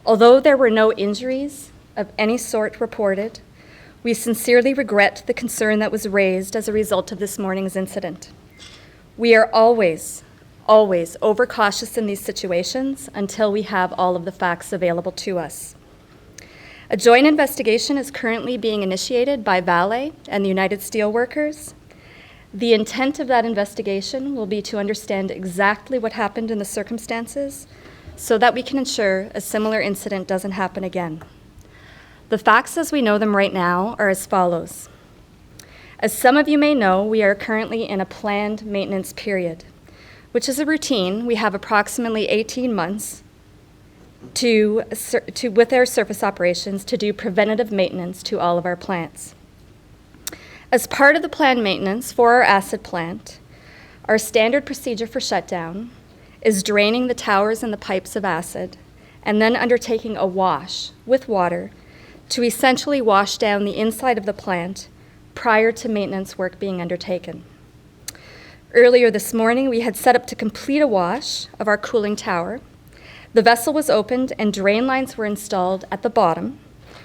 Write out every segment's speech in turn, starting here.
Although there were no injuries of any sort reported, we sincerely regret the concern that was raised as a result of this morning's incident. We are always overcautious in these situations until we have all of the facts available to us. A joint investigation is currently being initiated by Vale and the United Steelworkers. The intent of that investigation will be to understand exactly what happened in the circumstances so that we can ensure a similar incident doesn't happen again. The facts as we know them right now are as follows. As some of you may know, we are currently in a planned maintenance period, which is a routine. We have approximately 18 months with our surface operations to do preventative maintenance to all of our plants. As part of the planned maintenance for our acid plant, our standard procedure for shutdown is draining the towers and the pipes of acid and then undertaking a wash with water to essentially wash down the inside of the plant prior to maintenance work being undertaken. Earlier this morning, we had set up to complete a wash of our cooling tower. The vessel was opened and drain lines were installed at the bottom,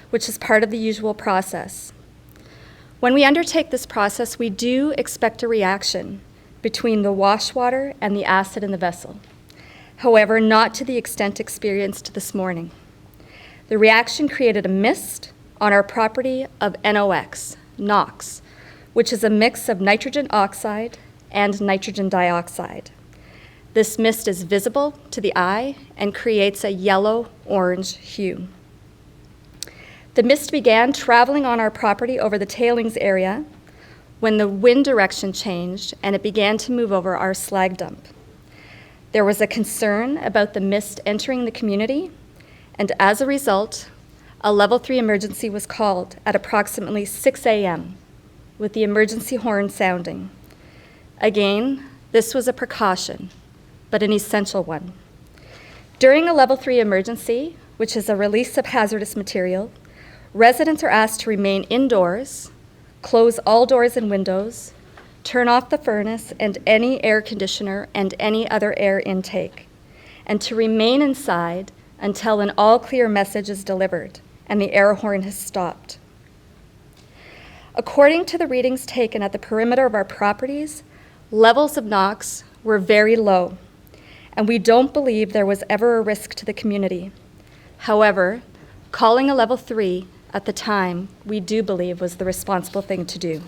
which is part of the usual process. When we undertake this process, we do expect a reaction between the wash water and the acid in the vessel. However, not to the extent experienced this morning. The reaction created a mist on our property of NOx, which is a mix of nitrogen oxide and nitrogen dioxide. This mist is visible to the eye and creates a yellow-orange hue. The mist began traveling on our property over the tailings area when the wind direction changed and it began to move over our slag dump. There was a concern about the mist entering the community, and as a result, a level 3 emergency was called at approximately 6 a.m. with the emergency horn sounding. Again, this was a precaution, but an essential one. During a level 3 emergency, which is a release of hazardous material, residents are asked to remain indoors, close all doors and windows, turn off the furnace and any air conditioner and any other air intake, and to remain inside until an all-clear message is delivered and the air horn has stopped. According to the readings taken at the perimeter of our properties, levels of NOx were very low, and we don't believe there was ever a risk to the community. However, calling a level 3 at the time, we do believe was the responsible thing to do.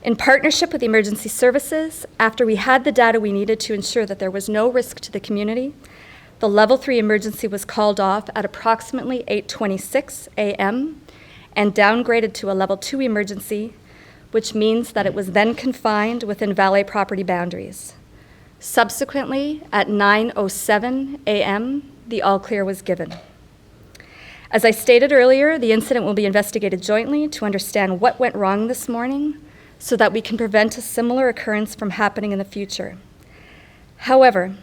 In partnership with emergency services, after we had the data we needed to ensure that there was no risk to the community, the level 3 emergency was called off at approximately 8:26 a.m. and downgraded to a level 2 emergency, which means that it was then confined within Vale property boundaries. Subsequently, at 9:07 a.m., the all-clear was given. As I stated earlier, the incident will be investigated jointly to understand what went wrong this morning so that we can prevent a similar occurrence from happening in the future. However,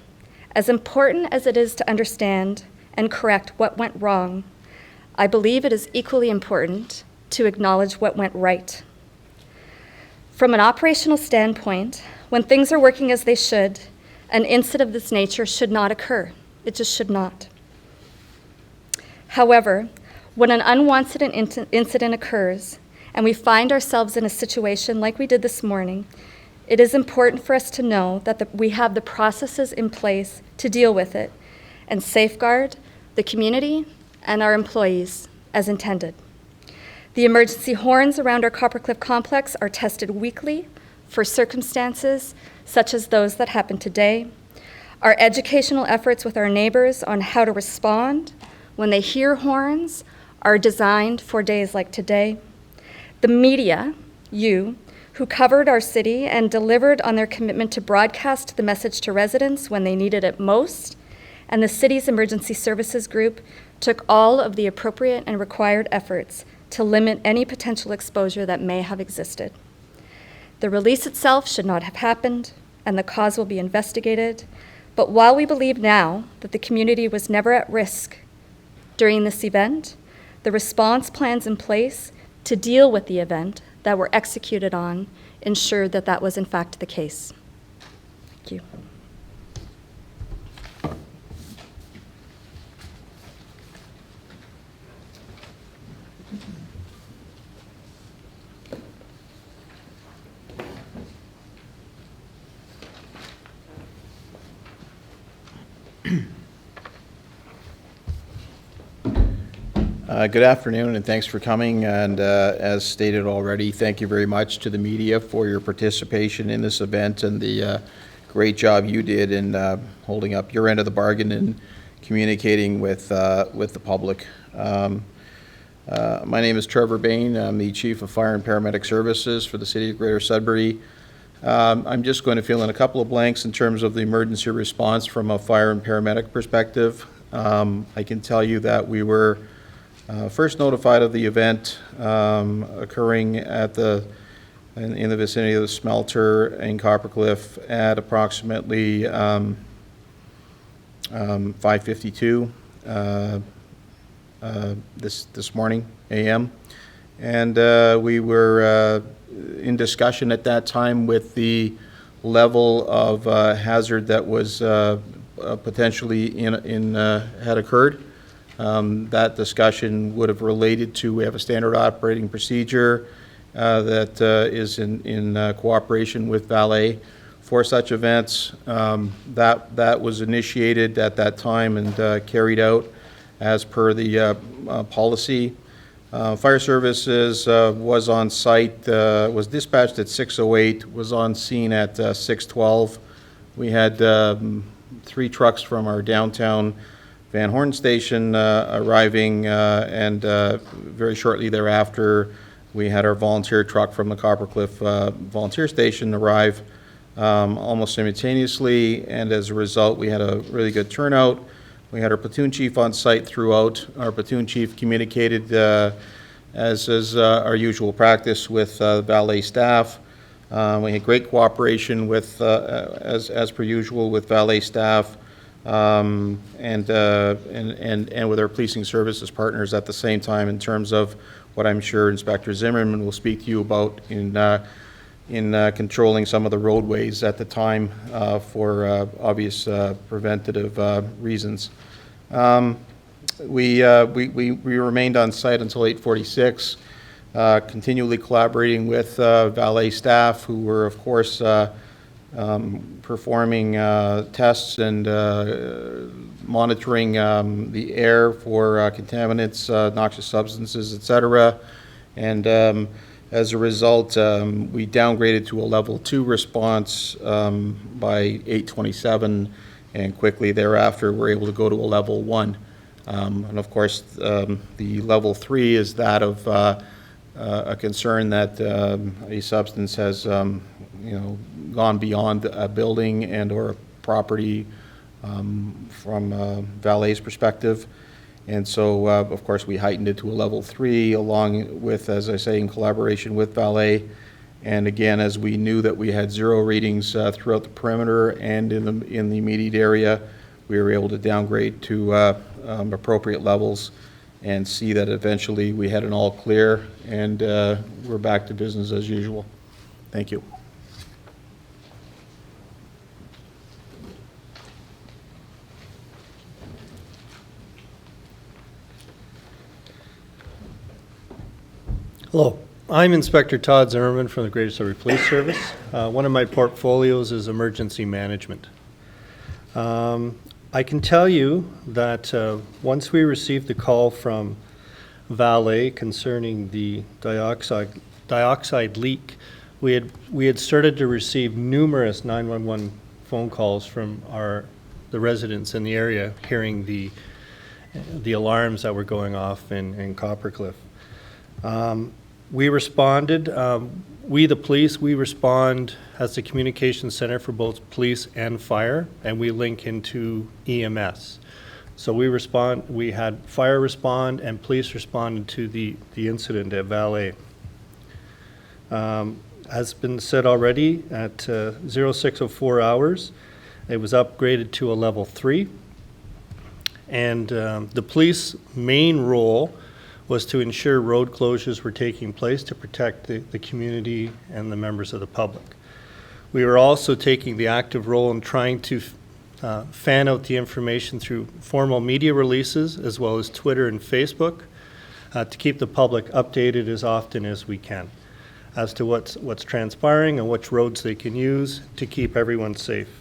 as important as it is to understand and correct what went wrong, I believe it is equally important to acknowledge what went right. From an operational standpoint, when things are working as they should, an incident of this nature should not occur. It just should not. However, when an unwanted incident occurs and we find ourselves in a situation like we did this morning, it is important for us to know that we have the processes in place to deal with it and safeguard the community and our employees as intended. The emergency horns around our Coppercliff complex are tested weekly for circumstances such as those that happened today. Our educational efforts with our neighbors on how to respond when they hear horns are designed for days like today. The media, you, who covered our city and delivered on their commitment to broadcast the message to residents when they needed it most, and the city's emergency services group took all of the appropriate and required efforts to limit any potential exposure that may have existed. The release itself should not have happened, and the cause will be investigated, but while we believe now that the community was never at risk during this event, the response plans in place to deal with the event that were executed on ensured that that was in fact the case. Thank you. Good afternoon, and thanks for coming. And as stated already, thank you very much to the media for your participation in this event and the great job you did in holding up your end of the bargain and communicating with the public. My name is Trevor Bain. I'm the Chief of Fire and Paramedic Services for the City of Greater Sudbury. I'm just going to fill in a couple of blanks in terms of the emergency response from a fire and paramedic perspective. I can tell you that we were first notified of the event occurring at in the vicinity of the smelter in Coppercliff at approximately 5:52 this morning a.m. And we were in discussion at that time with the level of hazard that was potentially had occurred. That discussion would have related to, we have a standard operating procedure that is in cooperation with Vale for such events. That was initiated at that time and carried out as per the policy. Fire Services was on site, was dispatched at 6:08, was on scene at 6:12. We had 3 trucks from our downtown Van Horn station arriving, and very shortly thereafter, we had our volunteer truck from the Coppercliff volunteer station arrive almost simultaneously, and as a result, we had a really good turnout. We had our platoon chief on site throughout. Our platoon chief communicated, as is our usual practice, with Vale staff. We had great cooperation with, as per usual, with Vale staff, and with our policing services partners at the same time, in terms of what I'm sure Inspector Zimmerman will speak to you about in controlling some of the roadways at the time for obvious preventative reasons. We remained on site until 8:46, continually collaborating with Vale staff, who were, of course, performing tests and monitoring the air for contaminants, noxious substances, etc. And as a result, we downgraded to a level 2 response by 8:27, and quickly thereafter we're able to go to a level 1. And of course, the level 3 is that of a concern that a substance has, gone beyond a building and or a property from Vale's perspective. And so, of course, we heightened it to a level 3, along with, as I say, in collaboration with Vale. And again, as we knew that we had 0 readings throughout the perimeter and in the immediate area, we were able to downgrade to appropriate levels and see that eventually we had an all clear, and we're back to business as usual. Thank you. Hello, I'm Inspector Todd Zimmerman from the Greater Sudbury Police Service. One of my portfolios is emergency management. I can tell you that once we received the call from Vale concerning the dioxide leak, we had started to receive numerous 911 phone calls from the residents in the area, hearing the alarms that were going off in Coppercliff. We responded, we the police, we respond as the communication center for both police and fire, and we link into EMS. So we had fire respond and police responded to the incident at Vale. As been said already, at 06:04 hours, it was upgraded to a level 3. And the police main role was to ensure road closures were taking place to protect the community and the members of the public. We were also taking the active role in trying to fan out the information through formal media releases, as well as Twitter and Facebook, to keep the public updated as often as we can as to what's transpiring and which roads they can use to keep everyone safe.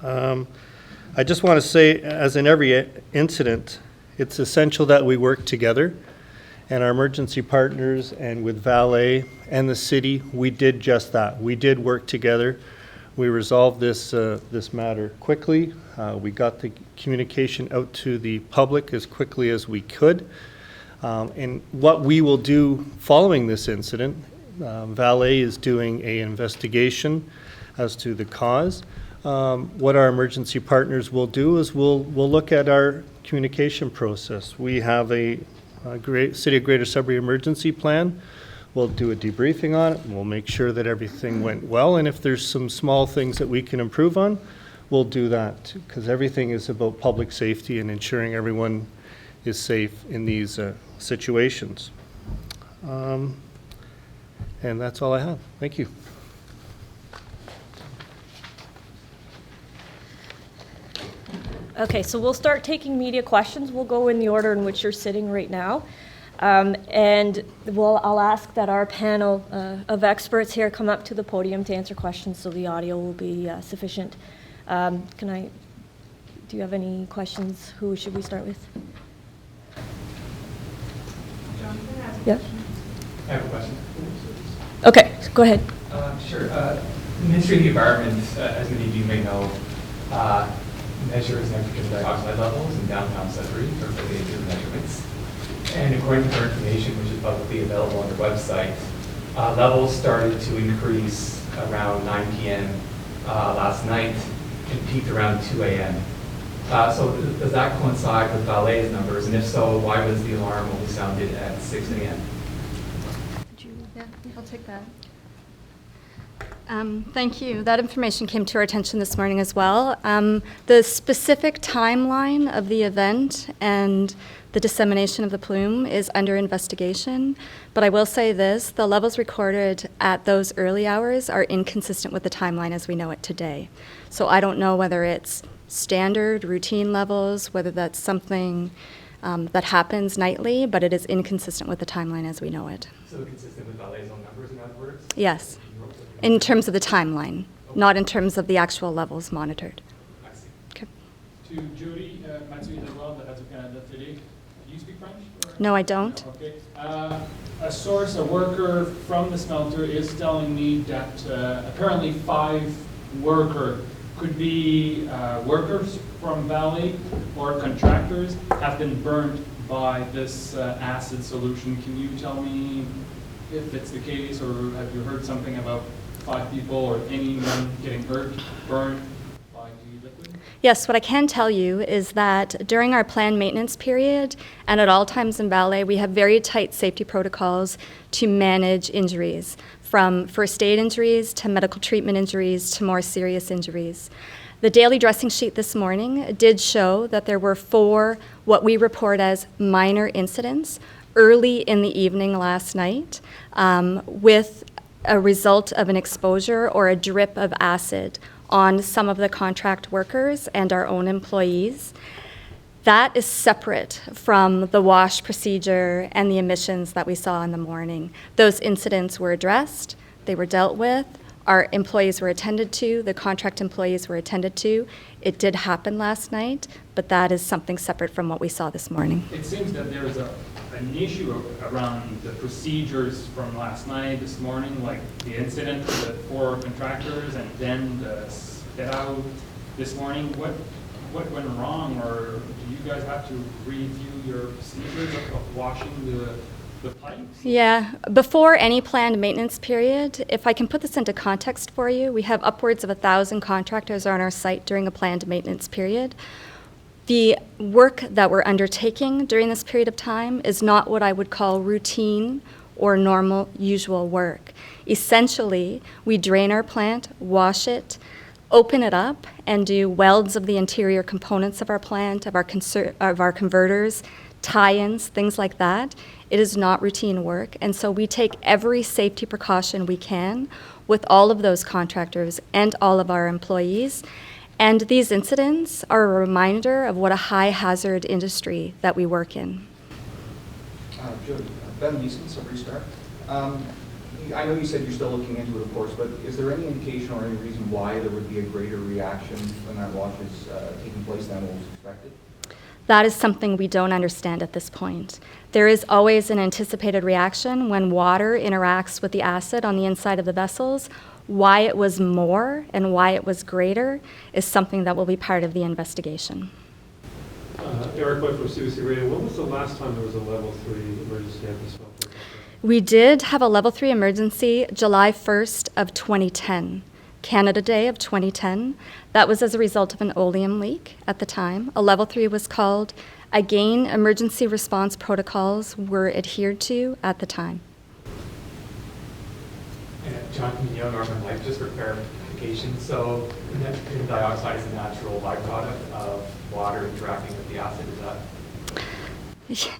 I just want to say, as in every incident, it's essential that we work together. And our emergency partners and with Vale and the city, we did just that. We did work together. We resolved this matter quickly. We got the communication out to the public as quickly as we could. And what we will do following this incident, Vale is doing an investigation as to the cause. What our emergency partners will do is we'll look at our communication process. We have a City of Greater Sudbury emergency plan. We'll do a debriefing on it, and we'll make sure that everything went well, and if there's some small things that we can improve on, we'll do that, because everything is about public safety and ensuring everyone is safe in these situations. And that's all I have. Thank you. Okay, so we'll start taking media questions. We'll go in the order in which you're sitting right now. And I'll ask that our panel of experts here come up to the podium to answer questions so the audio will be sufficient. Do you have any questions? Who should we start with? John, can I ask a Yeah. question? I have a question. Okay, go ahead. Sure. The Ministry of the Environment, as many of you may know, measures nitrogen dioxide levels in downtown Sudbury for related measurements. And according to their information, which is publicly available on their website, levels started to increase around 9 p.m. Last night and peaked around 2 a.m. So does that coincide with Vale's numbers? And if so, why was the alarm only sounded at 6 a.m.? Yeah, I'll take that. Thank you. That information came to our attention this morning as well. The specific timeline of the event and the dissemination of the plume is under investigation, but I will say this, the levels recorded at those early hours are inconsistent with the timeline as we know it today. So I don't know whether it's standard, routine levels, whether that's something that happens nightly, but it is inconsistent with the timeline as we know it. So consistent with Vale's own numbers, in other words? Yes, in terms of the timeline, not in terms of the actual levels monitored. I see. Okay. To Jody Mathieu as well, the Head of Canada today. Do you speak French? Or? No, I don't. No, okay. A source, a worker from the smelter is telling me that apparently 5 workers, could be workers from Vale or contractors, have been burnt by this acid solution. Can you tell me if it's the case, or have you heard something about 5 people or anyone getting hurt, burned by the liquid? Yes, what I can tell you is that during our planned maintenance period and at all times in Vale, we have very tight safety protocols to manage injuries, from first aid injuries to medical treatment injuries to more serious injuries. The daily dressing sheet this morning did show that there were 4 what we report as minor incidents early in the evening last night with a result of an exposure or a drip of acid on some of the contract workers and our own employees. That is separate from the wash procedure and the emissions that we saw in the morning. Those incidents were addressed, they were dealt with, our employees were attended to, the contract employees were attended to. It did happen last night, but that is something separate from what we saw this morning. It seems that there is an issue around the procedures from last night, this morning, like the incident with the 4 contractors and then the spit out this morning. What went wrong, or do you guys have to review your procedures of washing the pipes? Yeah, before any planned maintenance period, if I can put this into context for you, we have upwards of 1,000 contractors on our site during a planned maintenance period. The work that we're undertaking during this period of time is not what I would call routine or normal, usual work. Essentially, we drain our plant, wash it, open it up, and do welds of the interior components of our plant, of our converters, tie-ins, things like that. It is not routine work, and so we take every safety precaution we can with all of those contractors and all of our employees. And these incidents are a reminder of what a high-hazard industry that we work in. Jody, Ben Neeson, Sudbury. I know you said you're still looking into it, of course, but is there any indication or any reason why there would be a greater reaction when that wash is taking place than what was expected? That is something we don't understand at this point. There is always an anticipated reaction when water interacts with the acid on the inside of the vessels. Why it was more and why it was greater is something that will be part of the investigation. Eric White from CBC Radio. When was the last time there was a level 3 emergency at the smelter? We did have a level 3 emergency July 1st of 2010, Canada Day of 2010. That was as a result of an oleum leak at the time. A level 3 was called. Again, emergency response protocols were adhered to at the time. Jonathan Young, Northern Life, just for clarification. So nitrogen dioxide is a natural byproduct of water interacting with the acid, is that?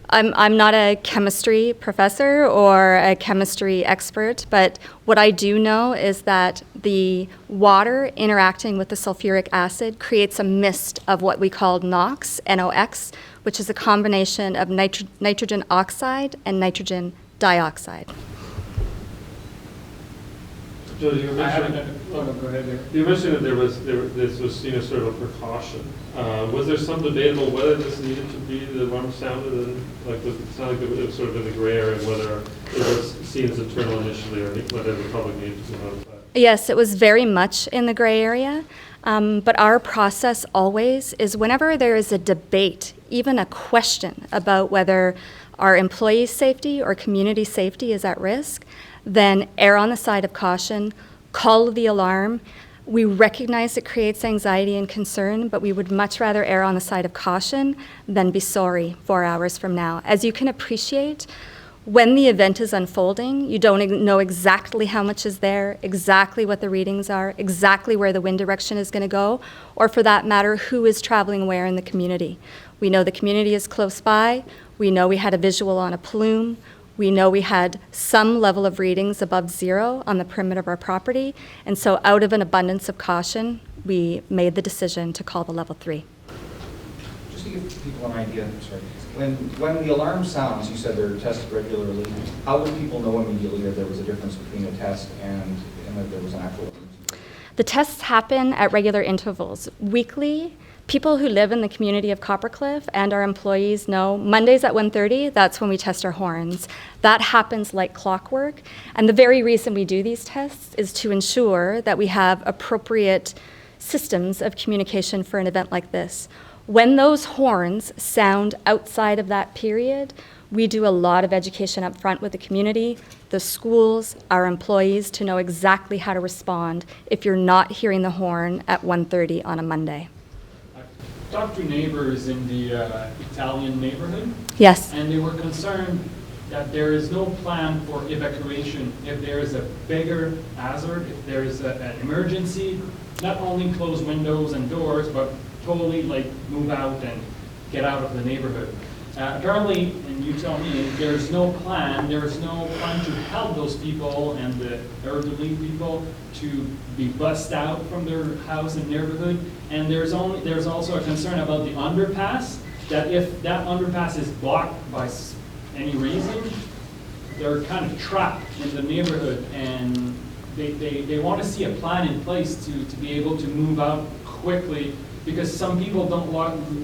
I'm not a chemistry professor or a chemistry expert, but what I do know is that the water interacting with the sulfuric acid creates a mist of what we call NOx, N-O-X, which is a combination of nitrogen oxide and nitrogen dioxide. Joe, you I haven't mentioned, done it. Oh, go ahead there. you mentioned that this was seen as sort of a precaution. Was there some debate about whether this needed to be, the alarm sounded, and like it sounded like it was sort of in the gray area, whether it was seen as internal initially or whether the public needed to be notified? Yes, it was very much in the gray area, but our process always is whenever there is a debate, even a question about whether our employees' safety or community safety is at risk, then err on the side of caution, call the alarm. We recognize it creates anxiety and concern, but we would much rather err on the side of caution than be sorry 4 hours from now. As you can appreciate, when the event is unfolding, you don't know exactly how much is there, exactly what the readings are, exactly where the wind direction is going to go, or for that matter, who is traveling where in the community. We know the community is close by. We know we had a visual on a plume. We know we had some level of readings above 0 on the perimeter of our property, and so out of an abundance of caution, we made the decision to call the level 3. Just to give people an idea, sorry, when the alarm sounds, you said they're tested regularly, how would people know immediately that there was a difference between a test and that there was an actual emergency? The tests happen at regular intervals. Weekly, people who live in the community of Coppercliff and our employees know Mondays at 1:30, that's when we test our horns. That happens like clockwork. And the very reason we do these tests is to ensure that we have appropriate systems of communication for an event like this. When those horns sound outside of that period, we do a lot of education up front with the community, the schools, our employees to know exactly how to respond if you're not hearing the horn at 1:30 on a Monday. Talked to neighbors in the Italian neighborhood, Yes. and they were concerned that there is no plan for evacuation if there is a bigger hazard, if there is an emergency, not only close windows and doors, but totally like move out and get out of the neighborhood. Apparently, and you tell me, there's no plan to help those people and the elderly people to be bussed out from their house and neighborhood. And there's also a concern about the underpass, that if that underpass is blocked by any reason, they're kind of trapped in the neighborhood, and they want to see a plan in place to be able to move out quickly, because some people don't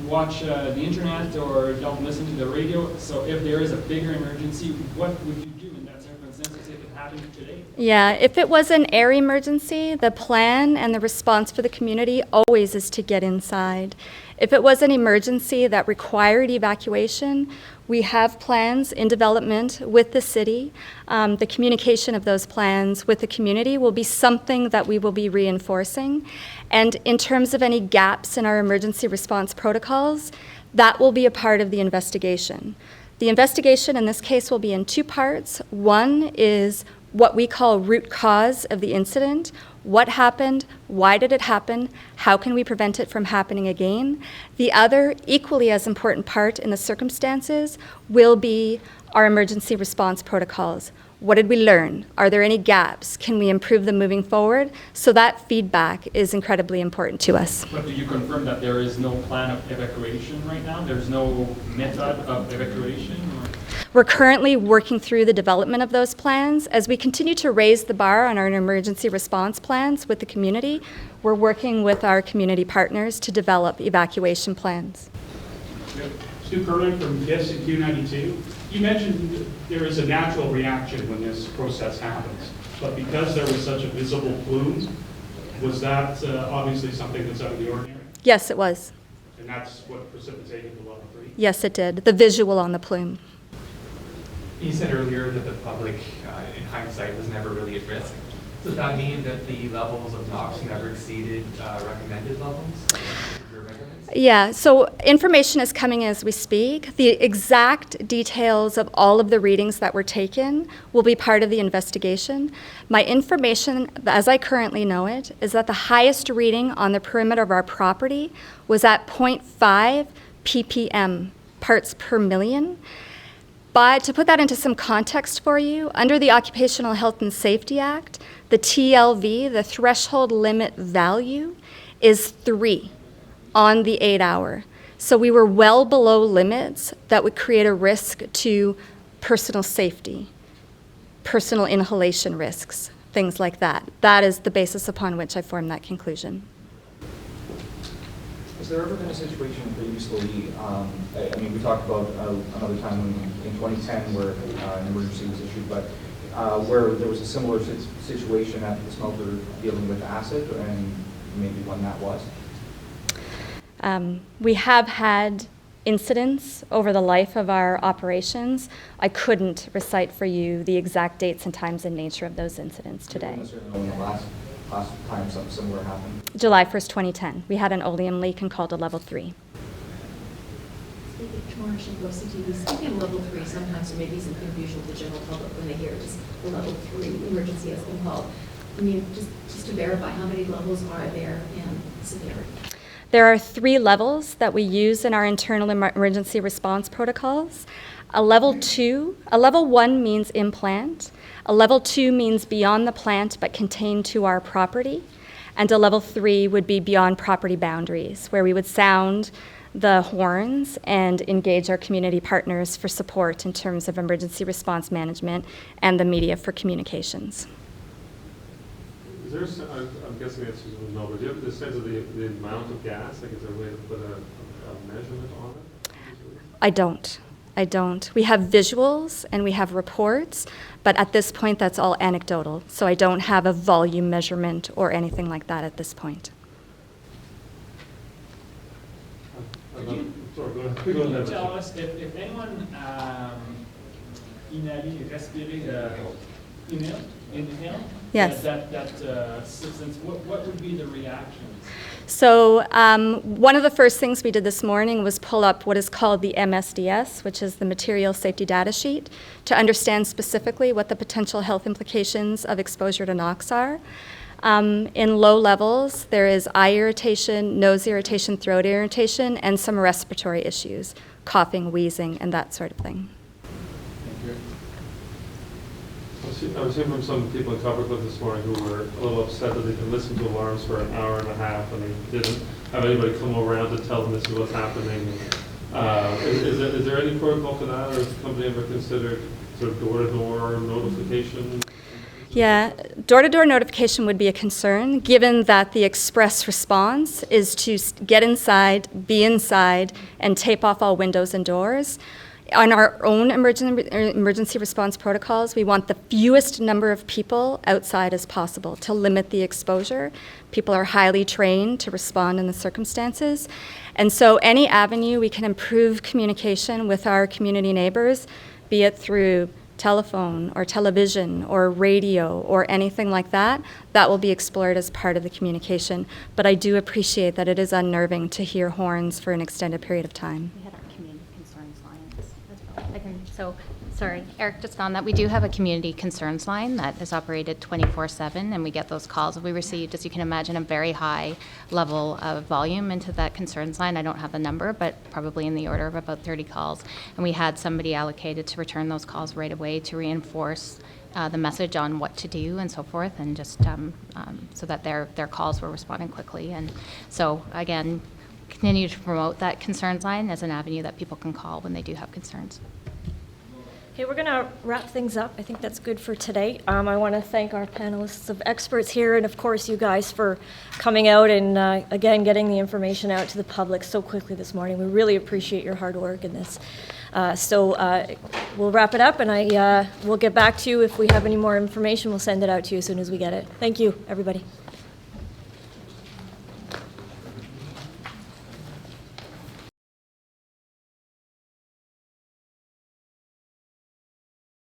watch the internet or don't listen to the radio. So if there is a bigger emergency, what would you do in that circumstance if it happened today? Yeah, if it was an air emergency, the plan and the response for the community always is to get inside. If it was an emergency that required evacuation, we have plans in development with the city. The communication of those plans with the community will be something that we will be reinforcing. And in terms of any gaps in our emergency response protocols, that will be a part of the investigation. The investigation in this case will be in 2 parts. One is what we call root cause of the incident. What happened? Why did it happen? How can we prevent it from happening again? The other, equally as important part in the circumstances will be our emergency response protocols. What did we learn? Are there any gaps? Can we improve them moving forward? So that feedback is incredibly important to us. But do you confirm that there is no plan of evacuation right now? There's no method of evacuation? Or? We're currently working through the development of those plans. As we continue to raise the bar on our emergency response plans with the community, we're working with our community partners to develop evacuation plans. Stu Curlin from DIS and Q92. You mentioned there is a natural reaction when this process happens, but because there was such a visible plume, was that obviously something that's out of the ordinary? Yes, it was. And that's what precipitated the level 3? Yes, it did. The visual on the plume. You said earlier that the public, in hindsight, was never really at risk. Does that mean that the levels of NOx never exceeded recommended levels? Your measurements? Yeah, so information is coming as we speak. The exact details of all of the readings that were taken will be part of the investigation. My information, as I currently know it, is that the highest reading on the perimeter of our property was at 0.5 ppm, parts per million. But to put that into some context for you, under the Occupational Health and Safety Act, the TLV, the threshold limit value, is 3 on the 8-hour. So we were well below limits that would create a risk to personal safety, personal inhalation risks, things like that. That is the basis upon which I formed that conclusion. Has there ever been a situation previously, I mean, we talked about another time in 2010 where an emergency was issued, but where there was a similar situation at the smelter dealing with acid, and maybe when that was? We have had incidents over the life of our operations. I couldn't recite for you the exact dates and times and nature of those incidents today. You don't necessarily know when the last time something similar happened? July 1st, 2010. We had an oleum leak and called a level 3. Speaking of level 3, sometimes there may be some confusion with the general public when they hear just the level 3 emergency has been called. I mean, just to verify, how many levels are there and severity? There are 3 levels that we use in our internal emergency response protocols. A level 1 means in plant. A level 2 means beyond the plant but contained to our property. And a level 3 would be beyond property boundaries, where we would sound the horns and engage our community partners for support in terms of emergency response management and the media for communications. Is there, I'm guessing the answer is no, but do you have the sense of the amount of gas? Like, is there a way to put a measurement on it? I don't. We have visuals and we have reports, but at this point that's all anecdotal. So I don't have a volume measurement or anything like that at this point. Could you tell us if anyone inhale? Yes. That substance, what would be the reactions? So one of the first things we did this morning was pull up what is called the MSDS, which is the Material Safety Data Sheet, to understand specifically what the potential health implications of exposure to NOx are. In low levels, there is eye irritation, nose irritation, throat irritation, and some respiratory issues, coughing, wheezing, and that sort of thing. I was hearing from some people in Coppercliff this morning who were a little upset that they can listen to alarms for an hour and a half and they didn't have anybody come around to tell them this is what's happening. Is there any protocol for that, or has the company ever considered sort of door-to-door notification? Yeah, door-to-door notification would be a concern, given that the express response is to get inside, be inside, and tape off all windows and doors. On our own emergency response protocols, we want the fewest number of people outside as possible to limit the exposure. People are highly trained to respond in the circumstances. And so any avenue we can improve communication with our community neighbors, be it through telephone or television or radio or anything like that, that will be explored as part of the communication. But I do appreciate that it is unnerving to hear horns for an extended period of time. We had our community concerns lines as well. So, sorry, Eric just found that we do have a community concerns line that is operated 24/7, and we get those calls. We received, as you can imagine, a very high level of volume into that concerns line. I don't have the number, but probably in the order of about 30 calls. And we had somebody allocated to return those calls right away to reinforce the message on what to do and so forth, and just so that their calls were responding quickly. And so, again, continue to promote that concerns line as an avenue that people can call when they do have concerns. Okay, we're going to wrap things up. I think that's good for today. I want to thank our panelists of experts here, and of course you guys for coming out and, again, getting the information out to the public so quickly this morning. We really appreciate your hard work in this. So we'll wrap it up, and we'll get back to you if we have any more information. We'll send it out to you as soon as we get it. Thank you, everybody.